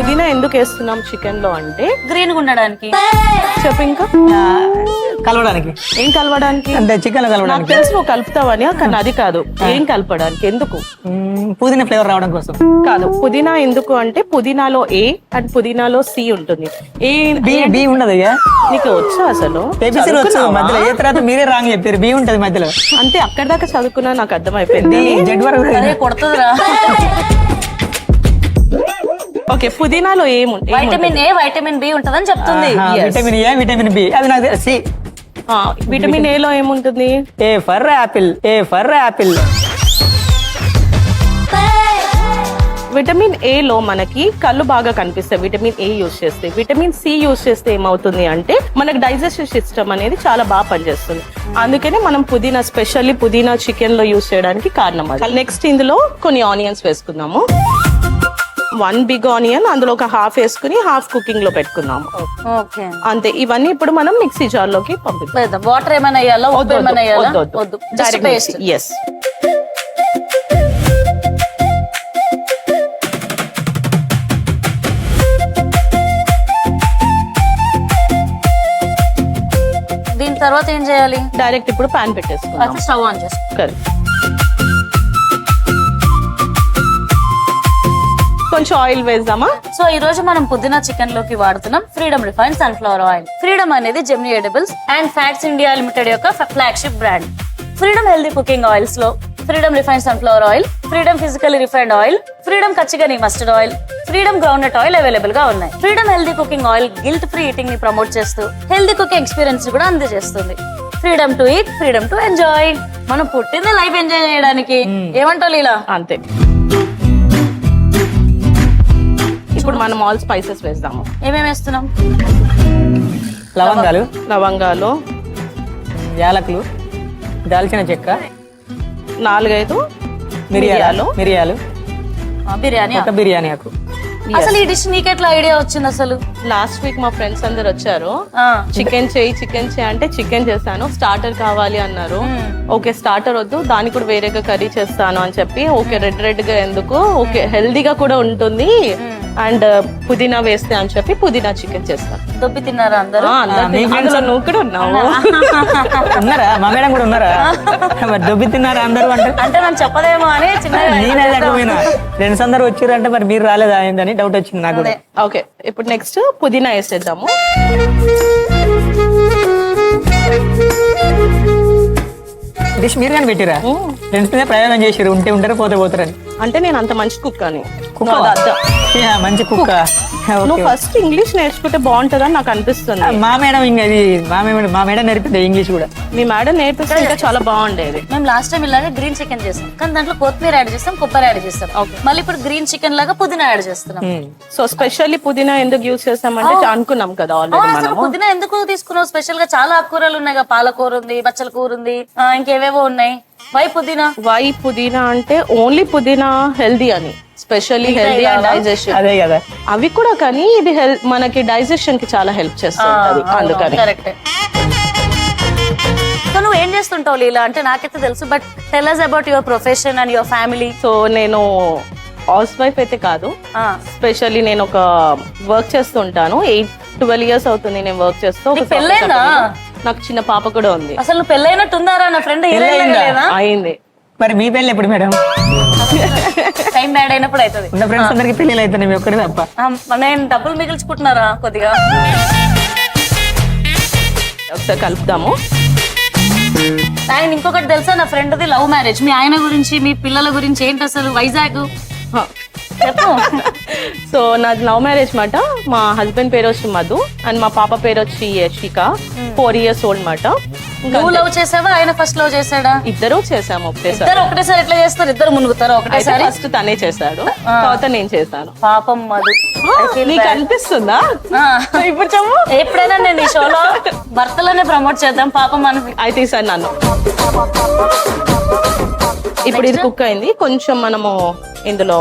పుదీనా ఎందుకు వేస్తున్నాం చికెన్ లో అంటే గ్రీన్ గా ఉండడానికి. చెప్పు ఇంకా కలవడానికి. ఏం కలవడానికి అంటే చికెన్ నాకు కలవడానికి. తెలుసు నువ్వు కలుపుతావని, కానీ అది కాదు. ఏం కలపడానికి ఎందుకు పుదీనా ఫ్లేవర్ రావడం కోసం. కాదు. పుదీనా ఎందుకు అంటే పుదీనాలో ఏ అండ్ పుదీనాలో సి ఉంటుంది. ఏ బి ఉండదు ఇక. నీకు వచ్చా అసలు? ఏబిసి వచ్చు మధ్యలో. ఏ తర్వాత మీరే రాంగ్ చెప్పారు. బి ఉంటది మధ్యలో. అంటే అక్కడ దాకా చదువుకున్నా నాకు అర్థమైపోయింది. జెడ్ వరకు. అదే కొడుతుందిరా. ఓకే, పుదీనాలో ఏముంటుంది? వైటమిన్ ఏ, వైటమిన్ బి ఉంటదని చెప్తుంది. Vitamin A, vitamin B. అది నాకు సి. విటమిన్ ఏ లో ఏముంటుంది? A for apple. A for apple. Vitamin A లో మనకి కళ్ళు బాగా కనిపిస్తాయి విటమిన్ ఏ యూజ్ చేస్తే. విటమిన్ సి యూజ్ చేస్తే ఏమవుతుంది అంటే మనకి డైజెస్టివ్ సిస్టమ్ అనేది చాలా బాగా పనిచేస్తుంది. అందుకనే మనం పుదీనా, స్పెషల్లీ పుదీనా చికెన్ లో యూజ్ చేయడానికి కారణం అది. నెక్స్ట్ ఇందులో కొన్ని ఆనియన్స్ వేసుకుందాము. 1 బిగ్ ఆనియన్, అందులో ఒక హాఫ్ వేసుకుని హాఫ్ కుకింగ్ లో పెట్టుకుందాము. ఓకే, అంతే. ఇవన్నీ ఇప్పుడు మనం మిక్సీ జార్ లోకి పంపిద్దాం. వాటర్ ఏమైనా వేయాలా? ఉప్పు ఏమైనా వేయాలా? వద్దు, జస్ట్ పేస్ట్. ఎస్. దీని తర్వాత ఏం చేయాలి? డైరెక్ట్ ఇప్పుడు పాన్ పెట్టేసుకుందాం. స్టవ్ ఆన్ చేసుకో. కరెక్ట్. కొంచెం ఆయిల్ వేద్దామా? సో ఈ రోజు మనం పుదీనా చికెన్ లోకి వాడుతున్నాం Freedom refined sunflower oil. Freedom అనేది Gemini edibles and fats India limited యొక్క flagship brand. Freedom healthy cooking oils లో Freedom refined sunflower oil, Freedom physically refined oil, Freedom kachi ghani mustard oil, Freedom groundnut oil available గా ఉన్నాయి. Freedom healthy cooking oil guilt free eating ని promote చేస్తూ healthy cooking experience కూడా అందజేస్తుంది. Freedom to eat, freedom to enjoy. మనం పుట్టింది life enjoy చేయడానికి. ఏమంటావు లీలా? అంతే. ఇప్పుడు మనం ఆల్ స్పైసెస్ వేద్దాము. ఏమేమి వేస్తున్నాం? లవంగాలు, లవంగాలు, యాలకులు, దాల్చిన చెక్క, 4-5 మిరియాలు, బిర్యానీ. ఒక బిర్యానీ ఆకు. అసలు ఈ డిష్ నీకెట్లా ఐడియా వచ్చింది అసలు? లాస్ట్ వీక్ మా ఫ్రెండ్స్ అందరు వచ్చారు. చికెన్ చేయి అంటే చికెన్ చేశాను. స్టార్టర్ కావాలి అన్నారు. ఓకే, స్టార్టర్ వద్దు, దానికి కూడా వేరేగా కర్రీ చేస్తాను అని చెప్పి, ఓకే రెడ్ గా ఎందుకు, ఓకే హెల్దీగా కూడా ఉంటుంది అండ్ పుదీనా వేస్తే అని చెప్పి పుదీనా చికెన్ చేస్తాను. దొబ్బి తిన్నారా అందరూ? అందులో నువ్వు కూడా ఉన్నావు. ఉన్నారా? మా మేడం కూడా ఉన్నారా? మరి దొబ్బి తిన్నారా అందరూ? అంటే మనం చెప్పదేమో అని నేనే ఫ్రెండ్స్ అందరూ వచ్చారంటే మరి మీరు రాలేదా ఏందని డౌట్ వచ్చింది నాకు. ఓకే, ఇప్పుడు నెక్స్ట్ పుదీనా వేసేద్దాము. డిష్ మీరు కానీ పెట్టిరా? ఫ్రెండ్స్ మీద ప్రయోగం చేసారు, ఉంటే ఉంటారు పోతే పోతారని. అంటే నేను అంత మంచి కుక్ అని. మంచి కుక్క. నువ్వు ఫస్ట్ ఇంగ్లీష్ నేర్చుకుంటే బాగుంటదని నాకు అనిపిస్తుంది. మా మేడం ఇంకా మా మేడం నేర్పిద్దా ఇంగ్లీష్ కూడా. మీ మేడం నేర్పిస్తే ఇంకా చాలా బాగుండేది. మేము లాస్ట్ టైం ఇలాగే గ్రీన్ చికెన్ చేస్తాం, కానీ దాంట్లో కొత్తిమీర యాడ్ చేస్తాం, కొబ్బరి యాడ్ చేస్తాం. మళ్ళీ ఇప్పుడు గ్రీన్ చికెన్ లాగా పుదీనా యాడ్ చేస్తున్నాం. సో స్పెషల్లీ పుదీనా ఎందుకు యూజ్ చేస్తామంటే అనుకున్నాం కదా ఆల్రెడీ మనం. పుదీనా ఎందుకు తీసుకున్నావు? స్పెషల్ గా చాలా ఆకుకూరలు ఉన్నాయి, పాలకూర ఉంది, బచ్చల కూర ఉంది, ఇంకేవేవో ఉన్నాయి. వై పుదీనా అంటే ఓన్లీ పుదీనా హెల్దీ అని, స్పెషల్లీ హెల్దీ అండ్ డైజెషన్. అదే కదా, అవి కూడా, కానీ ఇది మనకి డైజెషన్ కి చాలా హెల్ప్ చేస్తుంది. అందుకని కరెక్ట్. సో నువ్వు ఏం చేస్తుంటావు లీలా? అంటే నాకైతే తెలుసు, but tell us about your profession and your family. So నేను హౌస్ వైఫ్ అయితే కాదు, స్పెషల్లీ నేను ఒక వర్క్ చేస్తుంటాను. 8-12 years అవుతుంది నేను వర్క్ చేస్తూ. పెళ్ళైందా? నాకు చిన్న పాప కూడా ఉంది. అసలు నువ్వు పెళ్ళైనట్టుందారా? నా ఫ్రెండ్ అయింది. మరి మీ పెళ్ళి ఎప్పుడు మేడం? టైం బ్యాడ్ అయినప్పుడు అవుతుంది. ఉన్న ఫ్రెండ్స్ అందరికి పెళ్ళి అవుతుంది, మీ ఒక్కడే తప్ప. నేను డబ్బులు మిగిల్చుకుంటున్నారా కొద్దిగా? ఒకసారి కలుపుదాము. ఆయన ఇంకొకటి తెలుసా, నా ఫ్రెండ్ది లవ్ మ్యారేజ్. మీ ఆయన గురించి, మీ పిల్లల గురించి ఏంటి అసలు? వైజాగ్ చెప్పు. సో నాది లవ్ మ్యారేజ్ మాట. మా హస్బెండ్ పేరు వచ్చి మధు అండ్ మా పాప పేరు వచ్చి యశిక. 4 years old మాట. నువ్వు లవ్ చేసావా, ఆయన ఫస్ట్ లవ్ చేసాడా? ఇద్దరు చేసాము ఒకటేసారి. ఇద్దరు ఒకటేసారి ఎట్లా చేస్తారు? ఇద్దరు మునుగుతారు ఒకటేసారి? ఫస్ట్ తనే చేశాడు, తర్వాత నేను చేశాను. పాపం మధు. నీకు అనిపిస్తుందా? ఇప్పుడు చెప్పు. ఎప్పుడైనా నేను ఈ షోలో భర్తలోనే ప్రమోట్ చేద్దాం, పాపం మనకి. అయితే ఈసారి నన్ను. ఇప్పుడు ఇది కుక్ అయింది. కొంచెం మనము ఇందులో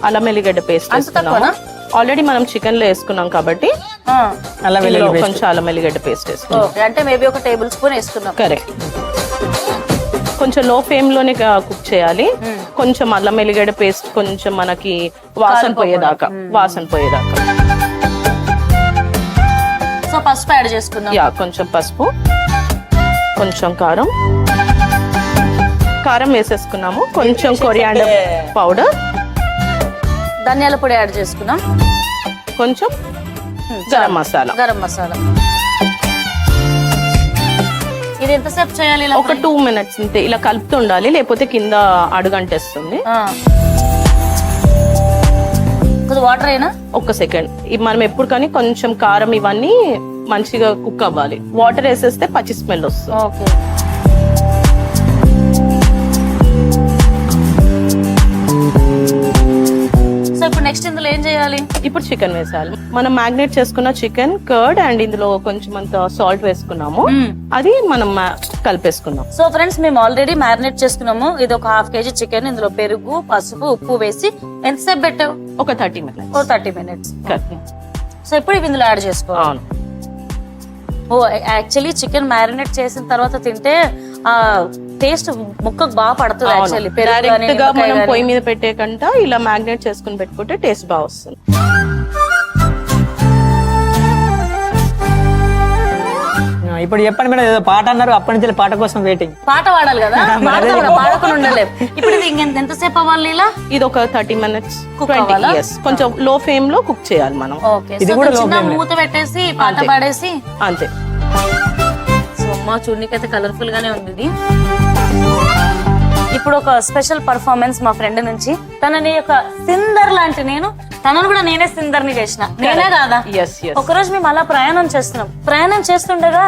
అల్లం వెల్లిగడ్డ పేస్ట్ వేసుకున్నాము. ఆల్రెడీ మనం చికెన్ లో వేసుకున్నాం కాబట్టి కొంచెం అల్లం వెల్లిగడ్డ పేస్ట్ వేసుకున్నాం. అంటే మేబీ ఒక 1 tablespoon వేసుకున్నాం. కరెక్ట్. కొంచెం లో ఫ్లేమ్ లోనే కుక్ చేయాలి. కొంచెం అల్లం ఎల్లిగడ్డ పేస్ట్ కొంచెం మనకి వాసన పోయేదాకా సో పసుపు యాడ్ చేసుకుందాం. యా, కొంచెం పసుపు, కొంచెం కారం వేసేసుకున్నాము. కొంచెం కొరియాండర్ పౌడర్, ధనియాల పొడి యాడ్ చేసుకున్నాం. కొంచెం గరం మసాలా. ఇది ఎంతసేపు చేయాలి? ఇలా ఒక 2 minutes అంతే. ఇలా కలుపుతూ ఉండాలి, లేకపోతే కింద అడుగంటేస్తుంది. కొద్ది వాటర్ అయినా ఒక్క సెకండ్. మనం ఎప్పుడు కానీ కొంచెం కారం ఇవన్నీ మంచిగా కుక్ అవ్వాలి. వాటర్ వేసేస్తే పచ్చి స్మెల్ వస్తుంది. ఓకే. సో ఇప్పుడు నెక్స్ట్ ఇందులో ఏం చేయాలి? ఇప్పుడు చికెన్ వేసాలి. మనం మ్యాగ్నేట్ చేసుకున్న చికెన్, కర్డ్ అండ్ ఇందులో కొంచెం అంత సాల్ట్ వేసుకున్నాము. అది మనం కలిపేసుకున్నాం. సో ఫ్రెండ్స్, మేము ఆల్రెడీ మ్యారినేట్ చేసుకున్నాము. ఇది ఒక 1/2 kg చికెన్. ఇందులో పెరుగు, పసుపు, ఉప్పు వేసి ఎంతసేపు పెట్టావు? ఒక 30 minutes. 30 minutes. సో ఇప్పుడు ఇవి ఇందులో యాడ్ చేసుకోవాలి. అవును. ఓ, యాక్చువల్లీ చికెన్ మ్యారినేట్ చేసిన తర్వాత తింటే ఆ టేస్ట్ ముక్కకు బాగా పడుతుంది. యాక్చువల్లీ డైరెక్ట్ గా మనం పొయ్యి మీద పెట్టే కంట ఇలా మ్యాగ్నేట్ చేసుకుని పెట్టుకుంటే టేస్ట్ బాగా వస్తుంది. ఇప్పుడు చెప్పండి మేడం, ఏదో పాట అన్నారు, అప్పటి నుంచి పాట కోసం వెయిటింగ్. పాట పాడాలి కదా, పాడకుండా ఉండలేదు. ఇప్పుడు ఇది ఎంతసేపు అవ్వాలి? ఇలా ఇది ఒక 30 minutes Cook అవ్వాలా? కొంచెం లో ఫ్లేమ్ లో కుక్ చేయాలి మనం. ఓకే. చిన్న మూత పెట్టేసి పాట పాడేసి అంతే. సో అమ్మ, చూడనికైతే కలర్ఫుల్ గానే ఉంది ఇది. ఇప్పుడు ఒక స్పెషల్ పర్ఫార్మెన్స్ మా ఫ్రెండ్ నుంచి. తనని ఒక సిందర్ లాంటి తనను కూడా నేనే సిందర్ ని చేసిన. నేనే కాదా? ఒకరోజు మేము అలా ప్రయాణం చేస్తుండగా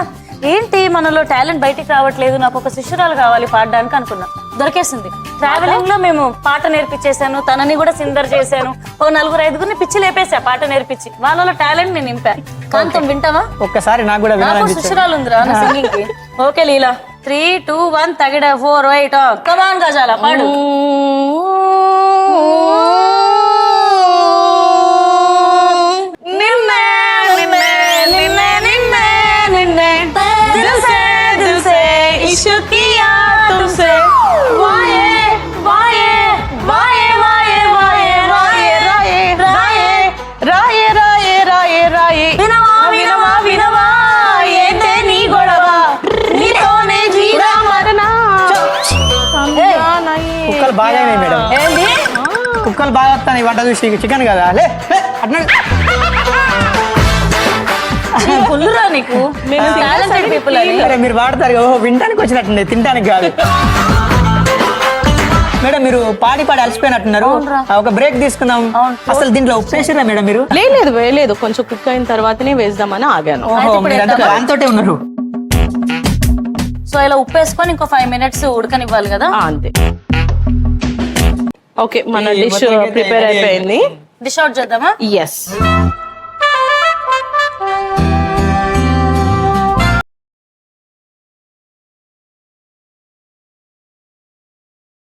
ఏంటి మనలో టాలెంట్ బయటికి రావట్లేదు, నాకు ఒక శిష్యురాలు కావాలి పాడడానికి అనుకున్నాం. దొరికేసింది. ట్రావెలింగ్ లో మేము పాట నేర్పించేశాను, తనని కూడా సిందర్ చేశాను. ఓ 4-5 పిచ్చి లేపేసా పాట నేర్పించి. వాళ్ళలో టాలెంట్ నేను నింపా. కాంతం వింటావా? ఒక్కసారి నాకు కూడా నాకు శిష్యురాలు ఉందిరా సింగింగ్ కి. ఓకే లీలా, 3, 2, 1 తగిడ 4 8 కమాన్ గజాల పాడు. బాగా మేడం, కుక్కలు బాగా వస్తాయి వంట చూసి. చికెన్ కదా అట్లా నీకు మీరు వాడతారు కదా, వినటానికి వచ్చినట్టుండే, తినడానికి కాదు. మేడం మీరు పాడి అలసిపోయినట్టున్నారు, ఒక బ్రేక్ తీసుకుందాం. అసలు దీంట్లో ఉప్పు వేసిరా మేడం? మీరు లేదు వేయలేదు, కొంచెం కుక్ అయిన తర్వాతనే వేద్దామని ఆగాను. దాంతోటే ఉన్నారు. సో ఇలా ఉప్పు వేసుకొని ఇంకో 5 minutes ఉడకనివ్వాలి కదా. అంతే. ఓకే, మన డిష్ ప్రిపేర్ అయిపోయింది. డిష్ అవుట్ చేద్దామా? ఎస్.